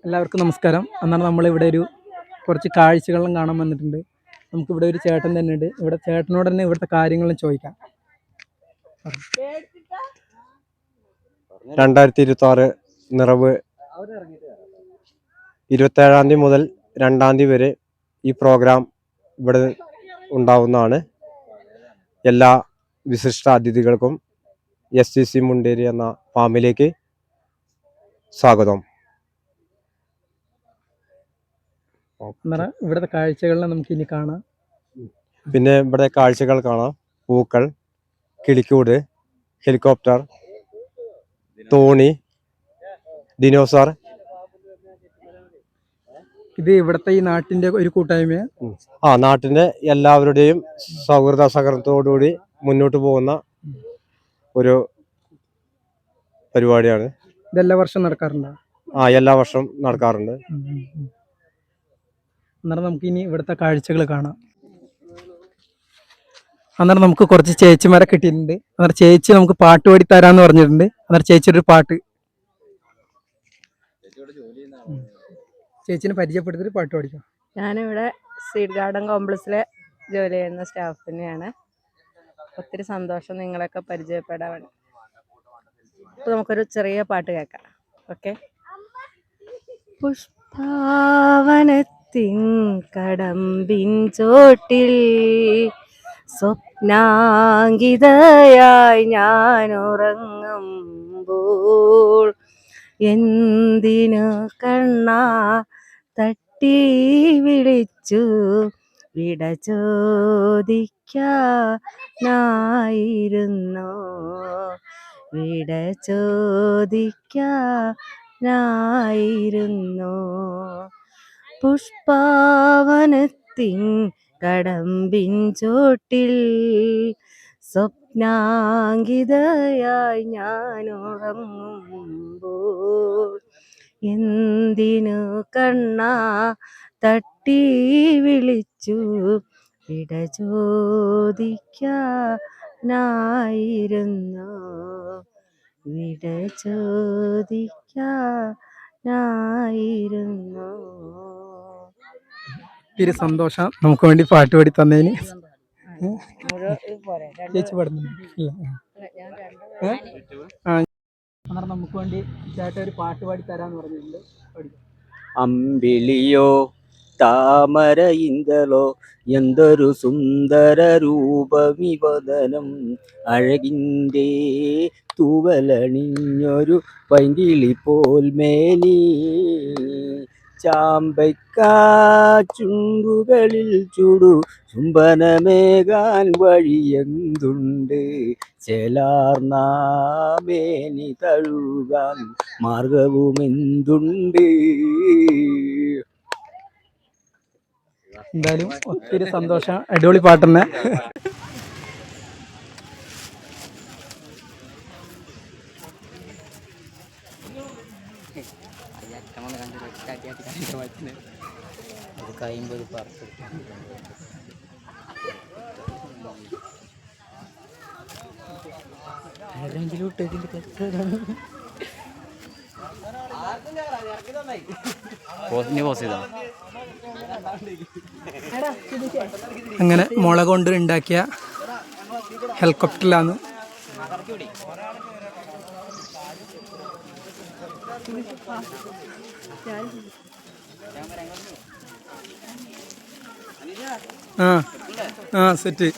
എല്ലാവർക്കും നമസ്കാരം. എന്നാണ് നമ്മളിവിടെ കുറച്ച് കാഴ്ചകളും കാണാൻ വന്നിട്ടുണ്ട്. നമുക്കിവിടെ ഒരു ചേട്ടൻ തന്നെ ഉണ്ട്. ഇവിടെ ചേട്ടനോട് തന്നെ ഇവിടുത്തെ കാര്യങ്ങളും ചോദിക്കാം. 2026 നിറവ് 27-ാം തീയതി മുതൽ 2-ാം തീയതി വരെ ഈ പ്രോഗ്രാം ഇവിടെ ഉണ്ടാവുന്നതാണ്. എല്ലാ വിശിഷ്ട അതിഥികൾക്കും SCC മുണ്ടേരി എന്ന ഫാമിലേക്ക് സ്വാഗതം. ഇവിടുത്തെ കാഴ്ചകളെല്ലാം നമുക്ക് ഇനി കാണാം. പിന്നെ ഇവിടെ കാഴ്ചകൾ കാണാം. പൂക്കൾ, കിളിക്കൂട്, ഹെലികോപ്റ്റർ, തോണി, ദിനോസർ. ഇത് ഇവിടുത്തെ ഈ നാട്ടിന്റെ ഒരു കൂട്ടായ്മയാണ്. നാട്ടിന്റെ എല്ലാവരുടെയും സഹകരണത്തോടുകൂടി മുന്നോട്ട് പോകുന്ന ഒരു പരിപാടിയാണ്. ഇതെല്ലാ വർഷം നടക്കാറുണ്ടോ? എല്ലാ വർഷവും നടക്കാറുണ്ട്. അന്നേരം നമുക്ക് ഇനി ഇവിടുത്തെ കാഴ്ചകൾ കാണാം. അന്നേരം നമുക്ക് കുറച്ച് ചേച്ചിമാരെ കിട്ടിയിട്ടുണ്ട്. അന്നേരം ചേച്ചി നമുക്ക് പാട്ട് പാടി തരാന്ന് പറഞ്ഞിട്ടുണ്ട്. അന്നേരം ചേച്ചിയുടെ ഒരു പാട്ട് ചേച്ചിനെ പരിചയപ്പെടുത്തിട്ട് പാട്ട് പാടിക്കാം. ഞാനിവിടെ സീഡ് ഗാർഡൻ കോംപ്ലക്സിലെ ജോലി ചെയ്യുന്ന സ്റ്റാഫ് തന്നെയാണ്. ഒത്തിരി സന്തോഷം നിങ്ങളൊക്കെ പരിചയപ്പെടാൻ. അപ്പോൾ നമുക്കൊരു ചെറിയ പാട്ട് കേൾക്കാം. ഓക്കെ. പുഷ്പാവനത്തിൻ കടമ്പിൻ ചോട്ടിൽ സ്വപ്നാങ്കിതയായി ഞാൻ ഉറങ്ങുമ്പോൾ എന്തിനു കണ്ണാ തട്ടി വിളിച്ചു വിട ചോദിക്കാനായിരുന്നു, വിട ചോദിക്കാനായിരുന്നു. പുഷ്പാവനത്തിൻ കടമ്പിൻ ചോട്ടിൽ സ്വപ്നാങ്കിതയായി ഞാൻ ഉറങ്ങുമ്പോൾ എന്തിനു കണ്ണാ തട്ടി വിളിച്ചു വിട ചോദിക്കാനായിരുന്നു, വിട ചോദിക്കാനായിരുന്നു. ഒത്തിരി സന്തോഷം നമുക്ക് വേണ്ടി പാട്ട് പാടി തന്നതിന്. ചേച്ചി പാടുന്നുണ്ട്. അന്നേരം നമുക്ക് വേണ്ടി ചേട്ടൻ ഒരു പാട്ട് പാടി തരാന്ന് പറഞ്ഞിട്ടുണ്ട്. അമ്പിളിയോ താമര ഇന്തലോ എന്തൊരു സുന്ദര രൂപവിവദനം, അഴകിൻ്റെ തൂവലണിഞ്ഞൊരു പൈങ്കിളി പോൽ മേനി, ചാമ്പയ്ക്കാ ചുണ്ടുകളിൽ ചുടു ചുംബനമേകാൻ വഴിയെന്തുണ്ട്, ചേലാർന്നാമേനി തഴുകാൻ മാർഗവുമെന്തുണ്ട്. എന്തായാലും ഒത്തിരി സന്തോഷം. അടിപൊളി പാട്ട് തന്നെ. അങ്ങനെ മുള കൊണ്ട് ഉണ്ടാക്കിയ ഹെലികോപ്റ്ററിലാണ്. സെറ്റ്.